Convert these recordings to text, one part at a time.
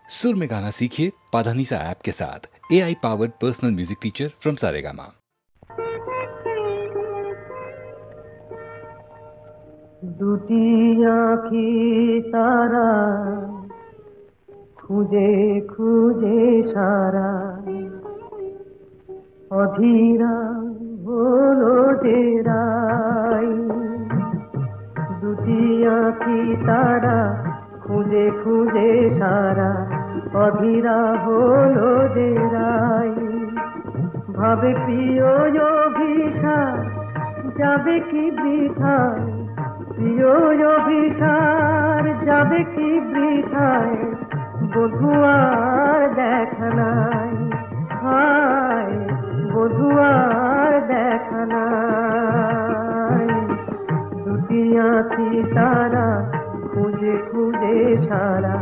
सुर में गाना सीखिए पाधानीसा ऐप के साथ। AI powered personal music teacher from Saregama. দুটি আঁখি তারা খুঁজে খুঁজে সারা অধীরা হলো যে রাই। দুটি আঁখি তারা খুঁজে খুঁজে সারা অধীরা হলো যে রাই। ভাবে প্রিয় অভিশাপ যাবে কি বৃথায়, প্রিয় অভিসার যাবে কি বৃথায়, বধুয়ার দেখা নাই, হায় বধুয়ার দেখা নাই। দুটি আঁখি তারা খুঁজে খুঁজে সারা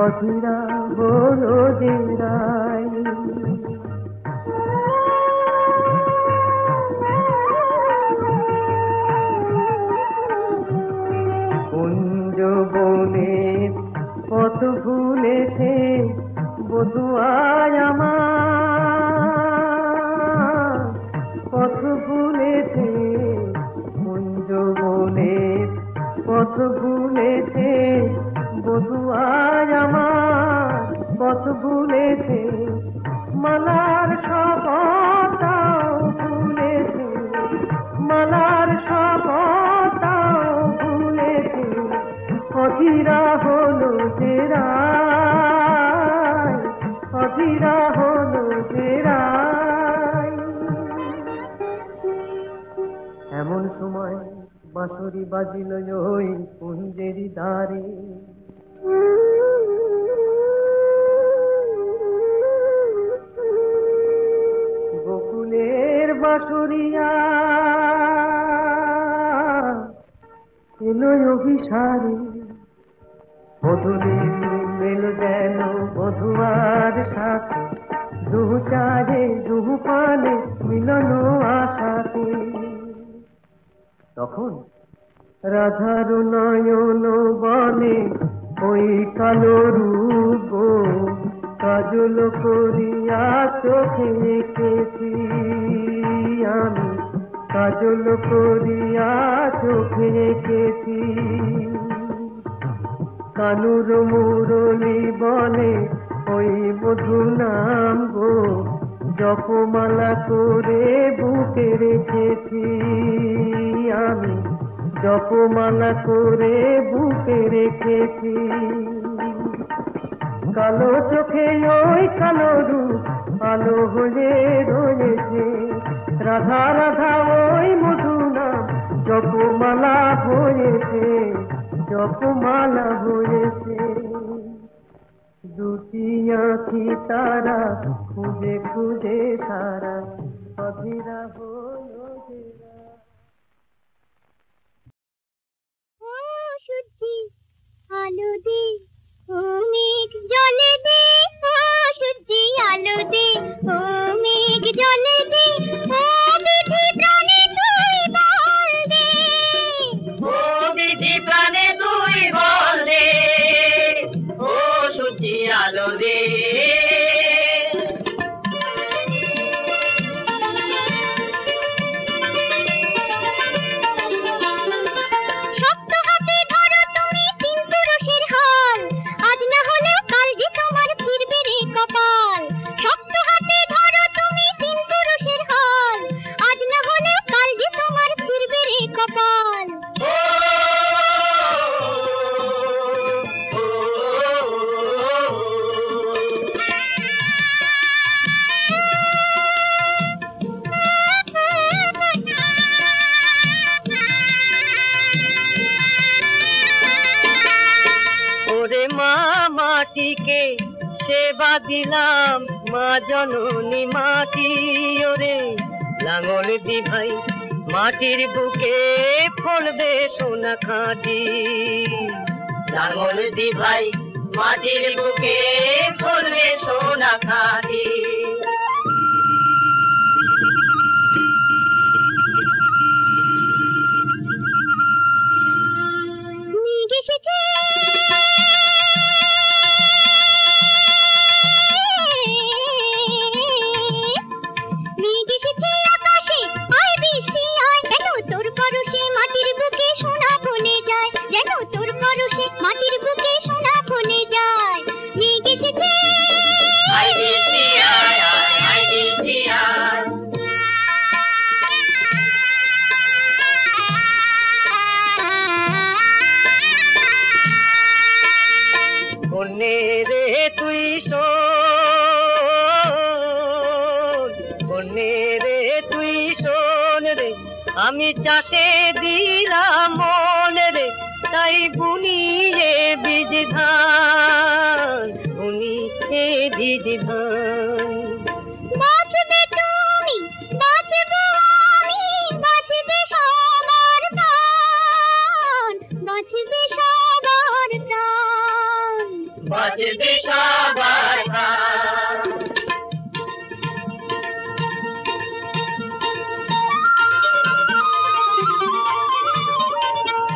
অধীরা হলো যে রাই। বনের পথ ভুলেছে বধুয়ায় আমার, পথ ভুলেছে কুঞ্জ বনের পথ ভুলেছে বধুয়ায় আমার, পথ ভুলেছে মালার শপথটাও ভুলেছে, মালার শপথটাও ভুলেছে, অধীরা হলো যে রাই, অধীরা হলো যে রাই। এমন সময় বাঁশরি বাজিল ওই কুঞ্জেরি দ্বারে, গোকুলের বাঁশরিয়া এলো অভিসারে, বধূলি মেল যেন বধুয়ার সাথে, দুহু চারে দুহু পানে মিলন আশাতে। তখন রাধার নয়ন বলে ওই কালো রূপ কাজল করিয়া চোখে এঁকেছি আমি, কাজল করিয়া চোখে এঁকেছি। কানুর মুরলি বলে ওই মধু নাম গো জপমালা করে বুকে রেখেছি আমি, জপমালা করে বুকে রেখেছি। কালো চোখে ওই কালো রূপ আলো হয়ে রয়েছে, রাধা রাধা ওই মধু নাম জপমালা হয়েছে, জপমালা হয়েছে। দুটি আঁখি তারা খুঁজে খুঁজে সারা অধীরা হলো যে রাই। ও সূর্যি আলো দে, ও মেঘ জলে দে, ও সূর্যি আলো দে, ও মেঘ জলে দে, ও বিধি প্রাণে তুই বল দে, ও বিধি প্রাণে তুই বল দে, ও সূর্যি আলো দে। শক্ত হাতে ধরো তুমি তিন পুরুষের হাল, আজ না হলেও কাল যে তোমার ফিরবে রে কপাল। শক্ত হাতে ধরো তুমি তিন পুরুষের হাল, আজ না হলেও কাল যে তোমার ফিরবে রে কপাল। ওরে মা মাটিকে সেবা দিলাম, মা জননী মাটি, ওরে লাঙল দি ভাই মাটির বুকে ফলবে সোনা খাঁটি, লাঙল দি ভাই মাটির বুকে ফলবে সোনা খাঁটি। মেঘ এসেছে রে তুই শোন, কন্যে রে তুই শোন রে, আমি চাষে দিলাম মন রে, তাই বুনিয়ে বীজ ধান, বুনিয়ে বীজ ধান। বাঁচবে তুমি, বাঁচবো আমি, বাঁচবে সবার প্রাণ, বাঁচবে সবার প্রাণ, বাঁচবে সবার প্রাণ।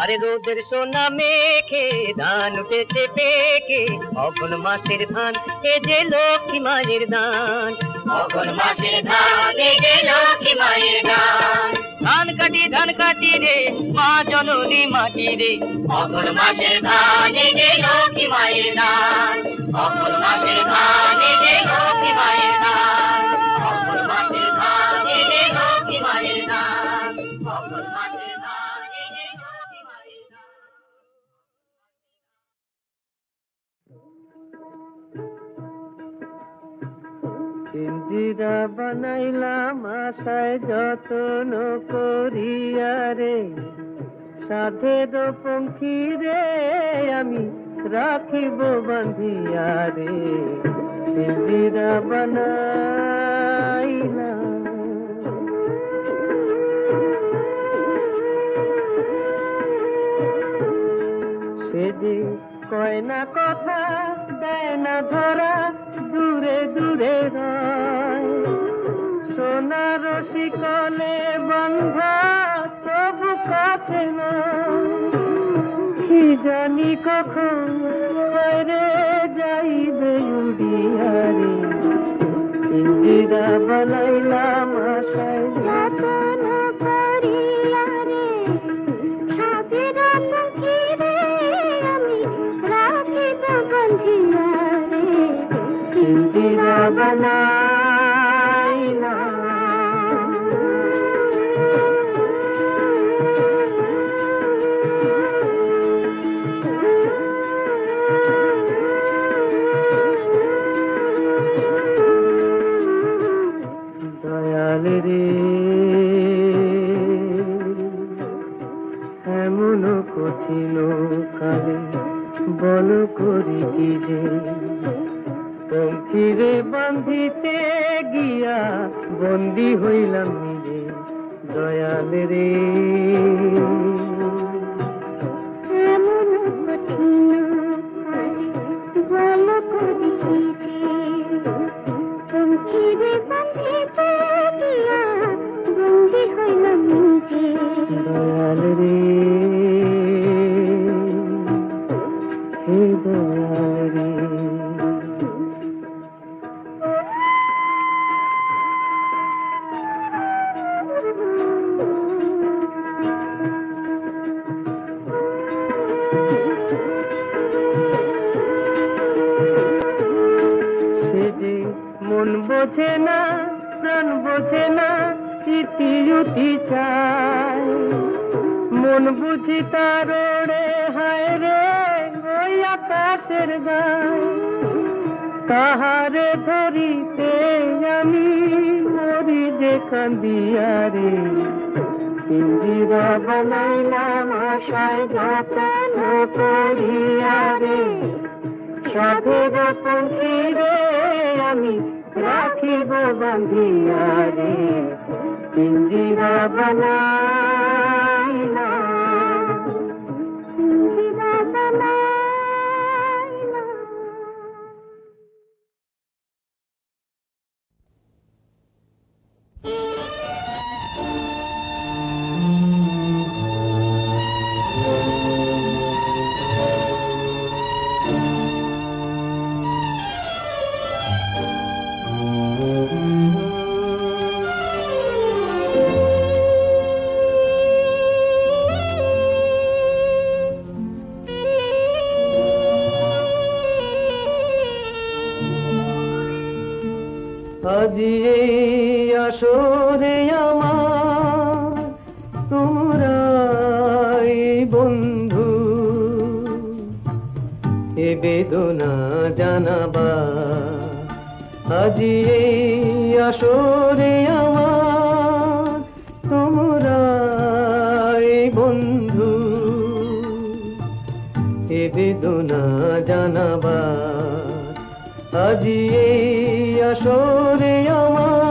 আরে রোদের সোনা মেঘে ধান উঠেছে পেকে, অঘন মাসের ধান এ যে লক্ষ্মী মায়ের দান, অঘন মাসের ধান এ যে লক্ষ্মী মায়ের দান। ধান কাটি রে মা জননী মাটি রে, অঘন মাসের ধান এ যে লক্ষ্মী মায়ের দান, অঘন মাসের ধান এ যে লক্ষ্মী মায়ের দান, অঘন মাসের ধান এ যে লক্ষ্মী মায়ের দান, অঘন মাসের ধান এ যে লক্ষ্মী মায়ের দান। পিঞ্জিরা বানাইলাম আশায় যত্ন করিয়া রে, সাধের পঙ্খী রে আমি রাখিব বাঁধিয়া রে, পিঞ্জিরা বানাইলাম। সে যে কয় না কথা, দেয় না ধরা, দূরে দূরে রয়, সোনার শিকলে বন্ধা তবু কাছে না, কি জানি কখন রে যাইবে উড়িয়া রে, পিঞ্জিরা বানাইলাম আশায় যতন করিয়া রে, সাধের পঙ্খী রে আমি রাখিব বাঁধিয়া রে, পিঞ্জিরা বানাইলাম। দয়াল রে এমন কঠিন কালে বল করি কি যে, পঙ্খিরে বাঁধিতে গিয়া বন্দী হইলাম নিজে, দয়াল রে এমন কঠিন কালে বল করি কি যে, পঙ্খিরে বাঁধিতে গিয়া বন্দী হইলাম নিজে, দয়াল রে হে দয়াল রে। সে যে মন বোঝে না, প্রাণ বোঝে না, ইতি উতি চায়, মন বুঝি তার রে হায় রে ওই আকাশের গায়, তাহারে ধরিতে আমি মরি যে কান্দিয়া রে, পিঞ্জিরা বানাইলাম আশায় যত্ন করিয়া রে, সাধের পঙ্খী রে আমি রাখিব বাঁধিয়া রে, পিঞ্জিরা বানাইলাম, পিঞ্জিরা বানাইলাম। আজি এই আসরে আমার তোমরাই বন্ধু, এ বেদনা জানাবার আজি এই আসরে আমার তোমরা এই বন্ধু এ বেদনা জানাবার আজি এই আসরে আমার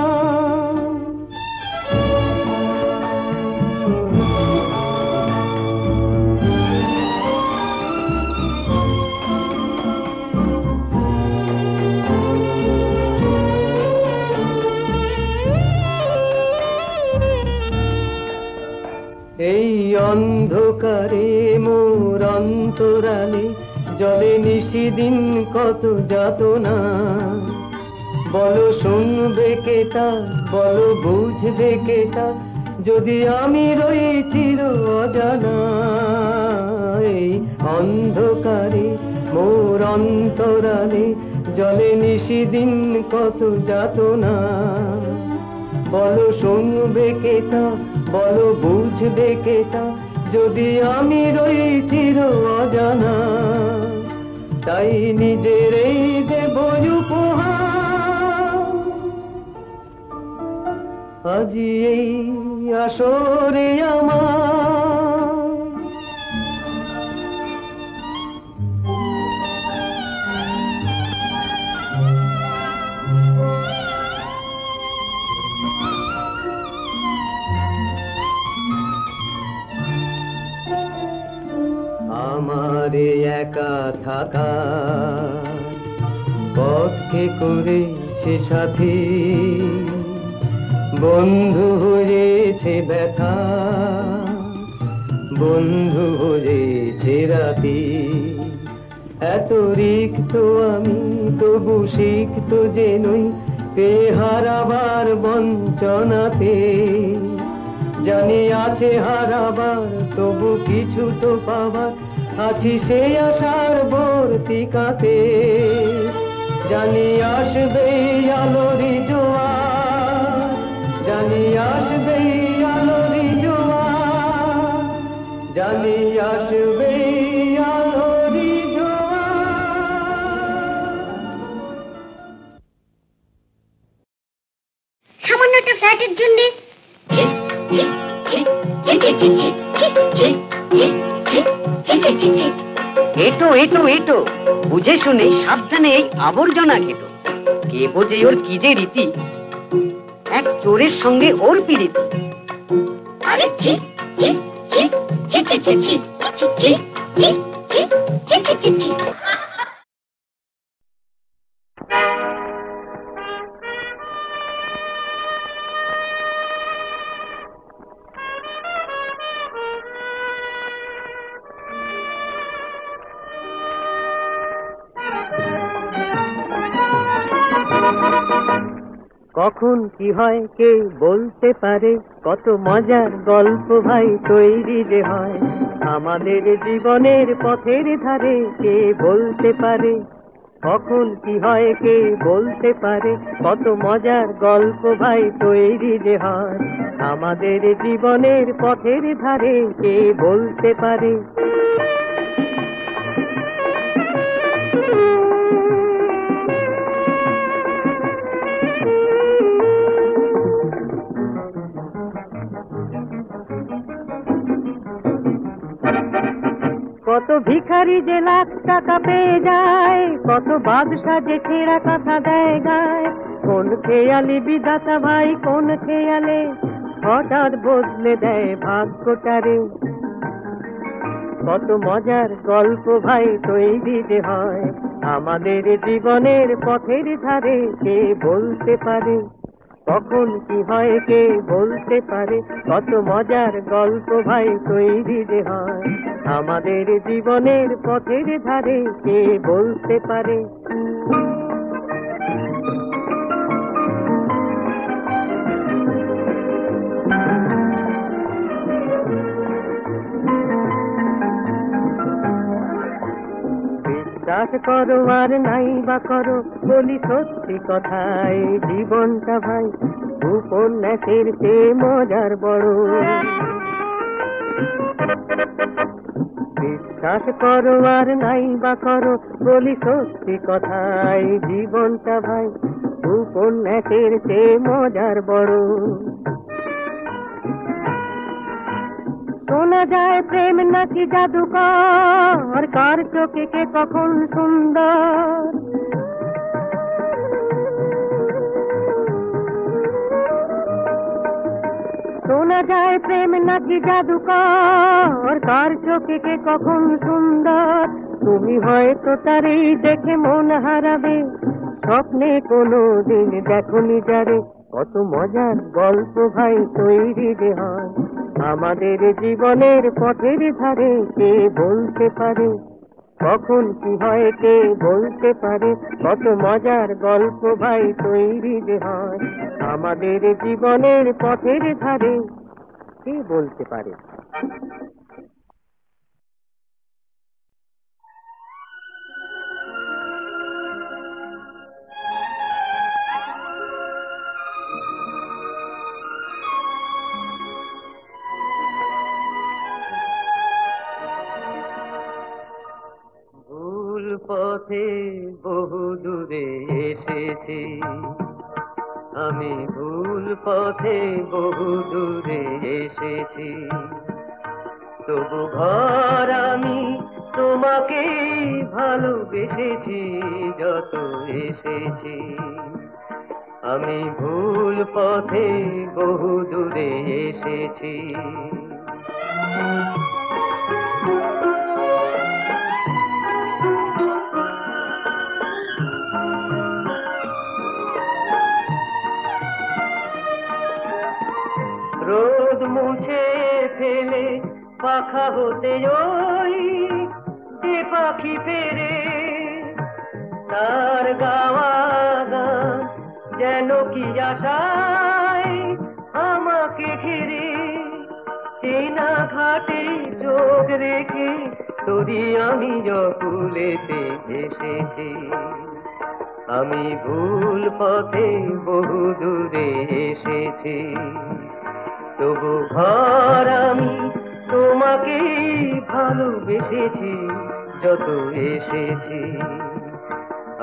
এই অন্ধকারে মোর অন্তরালে জলে নিশিদিন কত যাতনা বলো শুনবে কেটা বলো বুঝবে কেটা যদি আমি রই চির অজানা এই অন্ধকারে মোর অন্তরালে জলে নিশিদিন কত যাতনা বলো শুনবে কেটা বলো বুঝবে কেটা যদি আমি রই চির অজানা তাই নিজেরই দেব উপহার আজি এই আসরে আমার আমারে একা থাকা পথকে করেছে সাথী বন্ধু হয়েছে ব্যথা বন্ধু হয়েছে রাতি এত রিক্ত আমি তবু শিখত যে নই পেয়ে হারাবার বঞ্চনাতে জানি আছে হারাবার তবু কিছু তো পাবার আছি সে আশার বর্তিকাতে জানি আসবে আলোরি জোয়ার জানি আসবে আলোরি জোয়ার জানি আসবে আলোরি জোয়ার সামান্য একটা ফ্ল্যাটের জন্য এটো এটো এটো বুঝে শুনে সাবধানে এই আবর্জনা ঘেটো কে বোঝে ওর কি যে রীতি এক চোরের সঙ্গে ওর পিড়িতি আরে ছি ছি ছি ছি ছি ছি ছি ছি ছি ছি ছি ছি ছি ছি কখন কি হয় কে বলতে পারে কত মজার গল্প ভাই তৈরি যে হয় আমাদের জীবনের পথের ধারে কে বলতে পারে কখন কি হয় কে বলতে পারে কত মজার গল্প ভাই তৈরি যে হয় আমাদের জীবনের পথের ধারে কে বলতে পারে কত ভিখারি যে লাখ টাকা পেয়ে যায় কত বাদশা যে ছেঁড়া কথা দেয় গায় কোন খেয়ালি বিধাতা ভাই কোন খেয়ালে হঠাৎ বদলে দেয় ভাগ্যটারে কত মজার গল্প ভাই তৈরি যে হয় আমাদের জীবনের পথের ধারে কে বলতে পারে কখন কি হয় কে বলতে পারে কত মজার গল্প ভাই তৈরি যে হয় আমাদের জীবনের পথের ধারে কে বলতে পারে বিশ্বাস করো আর নাই বা করো বলি সত্যি কথাই জীবনটা ভাই উপন্যাসের চেয়ে মজার বড় বিশ্বাস করো আর নাই বা করো, বলি সত্যি কথাই জীবনটা ভাই উপন্যাসের চেয়ে মজার বড়। শোনা যায় প্রেম নাকি জাদুকর, কার চোখে কে কখন সুন্দর। শোনা যায় প্রেম নাকি জাদুকর, কার চোখে কে কখন সুন্দর। তুমি হয়তো তারই দেখে মন হারাবে, স্বপ্নে কোনো দিন দেখোনি যারে। কত মজার গল্প ভাই তৈরি যে হয় আমাদের জীবনের পথের ধারে, কে বলতে পারে কখন কি হয়, কে বলতে পারে। কত মজার গল্প ভাই তৈরি যে হয় আমাদের জীবনের পথের ধারে, কে বলতে পারে। ভুল পথে বহু দূরে এসেছি আমি, ভুল পথে বহু দূরে এসেছি। তবু ঘর আমি তোমাকে ভালোবেসেছি যত এসেছি। আমি ভুল পথে বহু দূরে এসেছি। রোদ মুছে ফেলে পাখা হতে ওই যে পাখি ফেরে, তার গাওয়া গান যেন কি আশায় আমাকে ঘিরে। চেনা ঘাটে চোখ রেখে তোরি আমি জকুলেতে এসেছি। আমি ভুল পথে বহু দূরে এসেছি। তবু ঘর আমি তোমাকে ভালোবেসেছি যত এসেছি।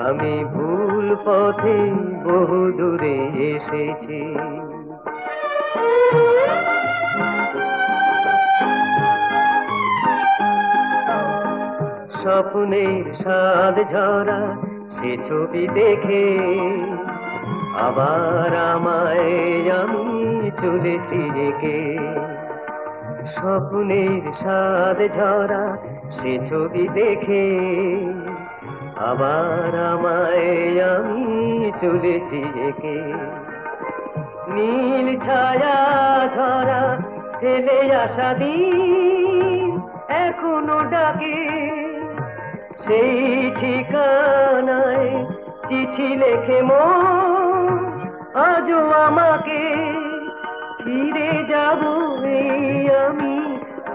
আমি ভুল পথে বহু দূরে এসেছি। স্বপ্নের স্বাদ ঝরা সে ছবি দেখে আবার আমায় আমি চলেছি রেখে। স্বপ্নের স্বাদ ঝরা সে ছবি দেখে আবার আমায় আমি চলেছি রেখে। নীল ছায়া ঝরা ফেলে আসা দিন এখনো ডাকে, সেই ঠিকানায় চিঠি লেখে মন আজও আমাকে। ফিরে যাব এই আমি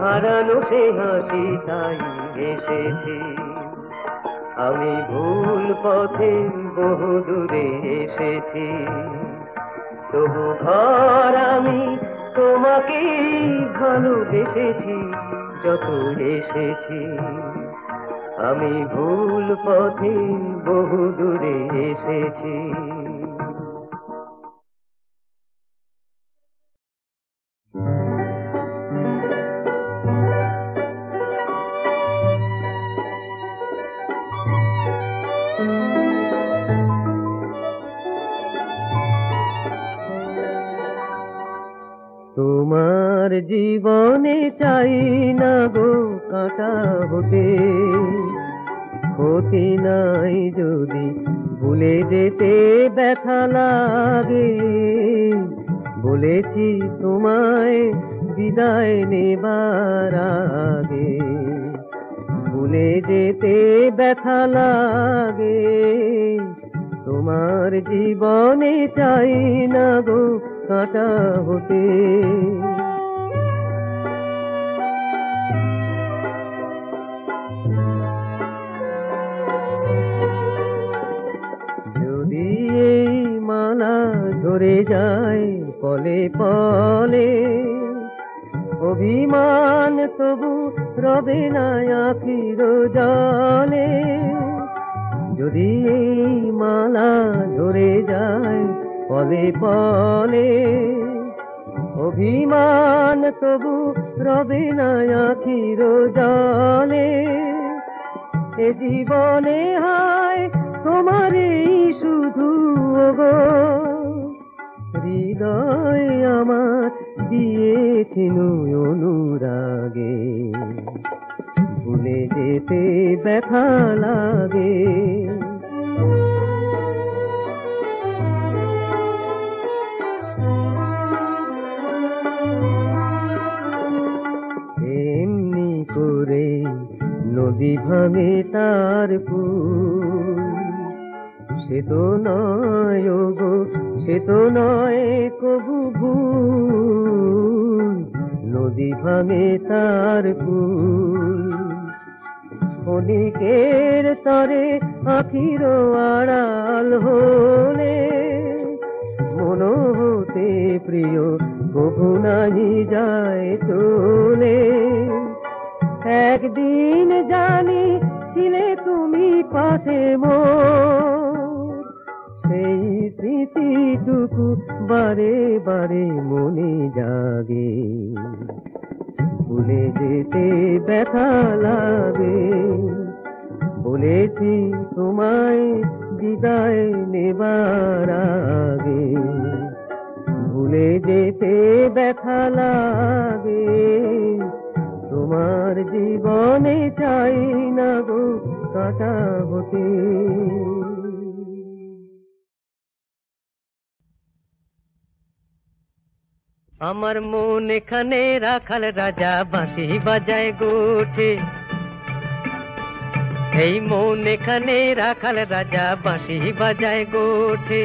হারানো সে হাসি তাই এসেছি। আমি ভুল পথে বহু দূরে এসেছি। তবু ঘর আমি তোমাকে ভালোবেসেছি যত এসেছি। আমি ভুল পথে বহু দূরে এসেছি। তোমার জীবনে চাই না গো কাঁটা হতে, ক্ষতি নাই যদি ভুলে যেতে ব্যথা লাগে। বলেছি তোমায় বিদায় নেবার আগে, ভুলে যেতে ব্যথা লাগে। তোমার জীবনে চাই না গো কাঁটা হতে। যদি এই মালা ঝরে যায় পলে পলে, ও অভিমান তবু রবে না আখির জলে, যদি এই মালা ধরে যায় পলে পলে। অভিমান তবু রবে না আখির জলে, এ জীবনে হয় তোমারই শুধু গো, হৃদয় আমার দিয়েছিল অনুরাগে, ভুলে যেতে ব্যথা লাগে। এমনি করে নদী ভাঙে তার পুল, সে তো নয় গো, সে তো নয় কবু ভুল, নদী ভাঙে তার পুল। ক্ষণিকের তরে আখির আড়াল হলে, মন হতে প্রিয় কবু নাহি যায় চলে। একদিন জানি ছিলে তুমি পাশে মোর, সেই স্মৃতিটুকু বারে বারে মনে জাগে, ভুলে যেতে ব্যথা লাগে। বলেছি তোমায় বিদায় নেবার আগে, ভুলে যেতে ব্যথা লাগে। তোমার জীবনে চাই না গো কাটা হতে। আমার মন এখানে রাখাল রাজা বাঁশি বাজায় গোঠে, এই মন এখানে রাখাল রাজা বাঁশি বাজায় গোঠে।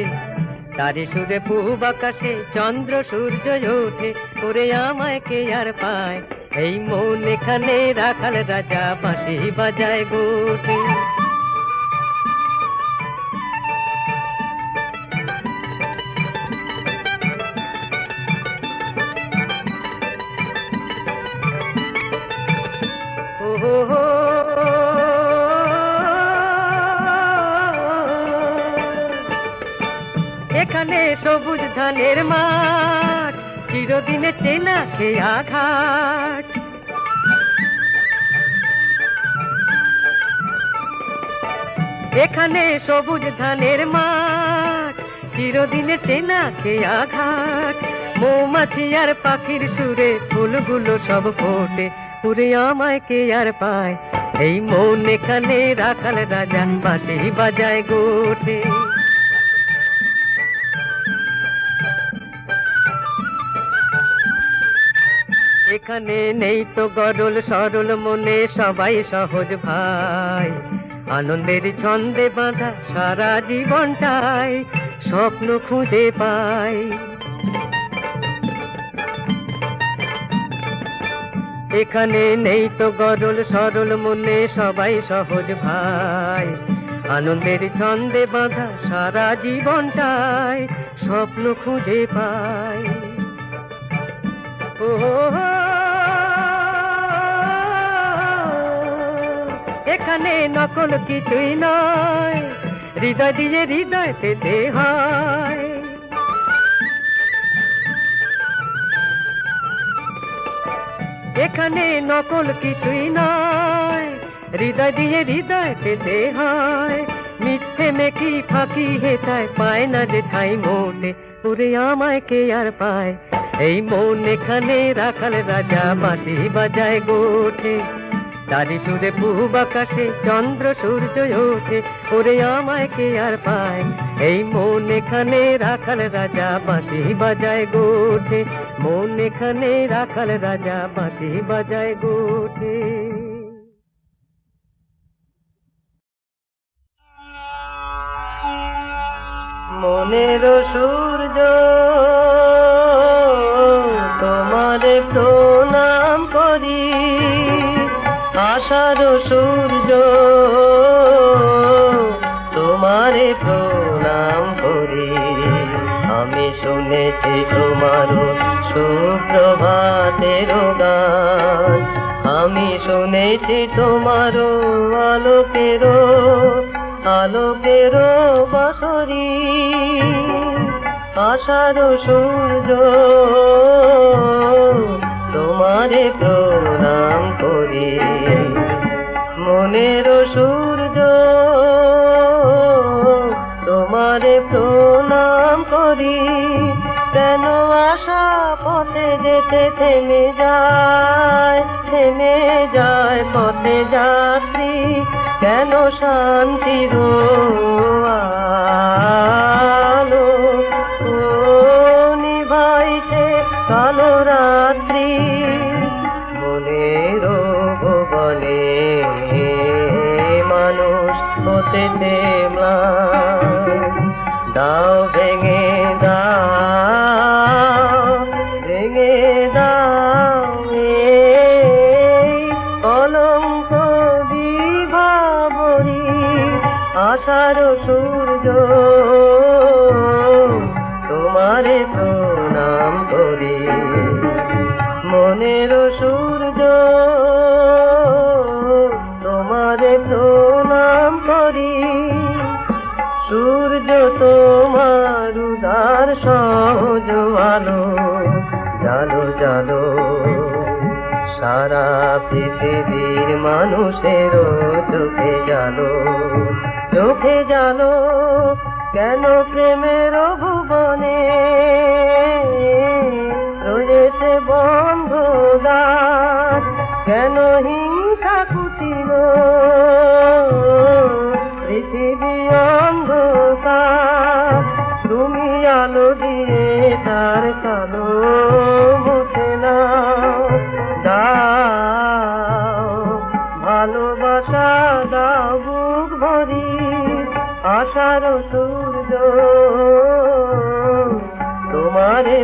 তারি সুরে পূব আকাশে চন্দ্র সূর্য ওঠে, ওরে আমায় কে আর পায়। এই মন এখানে রাখাল রাজা বাঁশি বাজায় গোঠে। এখানে সবুজ ধানের মাঠ, চিরদিনে চেনা খেয়া ঘাট। এখানে সবুজ ধানের মাঠ, চিরদিনে চেনা খেয়া ঘাট। মৌমাছি আর পাখির সুরে ফুলগুলো সব ফোটে, ওরে আমায় কে আর পায়। এই মন এখানে রাখাল রাজা বাঁশি বাজায় গোঠে। এখানে নেই তো গরল সরল মনে সবাই সহজ ভাই, আনন্দের ছন্দে বাঁধা সারা জীবনটাই স্বপ্ন খুঁজে পাই। এখানে নেই তো গরল সরল মনে সবাই সহজ ভাই, আনন্দের ছন্দে বাঁধা সারা জীবনটাই স্বপ্ন খুঁজে পাই। এখানে নকল কিছুই নয়, হৃদয় দিয়ে হৃদয় পেতে হয়। এখানে নকল কিছুই নয়, হৃদয় দিয়ে হৃদয় পেতে হয়। মিথ্যে মেকি ফাঁকি হেতায় পায় না যে ঠাই মোটে, ওরে আমায় কে আর পায়। এই মন এখানে রাখাল রাজা বাঁশি বাজায় গোঠে, তারি সুরে পূব আকাশে চন্দ্র সূর্য ওঠে, ওরে আমায় কে আর পায়। এই মন এখানে রাখাল রাজা বাঁশি বাজায় গোঠে, মন এখানে রাখাল রাজা বাঁশি বাজায় গোঠে। মনের সূর্য তোমারে প্রণাম করি, আশার সূর্য তোমারে প্রণাম করি, আমি শুনেছি তোমারও সুপ্রভাতের গান, আমি শুনেছি তোমারও আলোকেরও বাঁশরি, আশার সূর্য তোমারে প্রণাম করি, মনের সূর্য তোমারে প্রণাম করি। কেন আশা পথে যেতে থেমে যায় পথে যাত্রী, কেন শান্তির আলো নিভাইছে কালো রাত্রি, মনের ভুবনে মানুষ হতেছে ম্লান। দাও ভেঙে দাও এই কলঙ্ক বিভাবরী, আশার সূর্য তোমারে প্রণাম করি, মনের সূর্য তোমারে প্রণাম করি। সূর্য তোমার উদার সহজ আলো, জালো জালো সারা পৃথিবীর মানুষের চোখে জালো, কেন প্রেমের ভুবনে রয়েছে বন্ধ দ্বার, কেন হিংসা কুটিল পৃথিবী অন্ধকার, তুমি আলো দিয়ে তার কালো মুছে নাও, দাও ভালোবাসা দাও বুক ভরি, আশার সূর্য তোমারে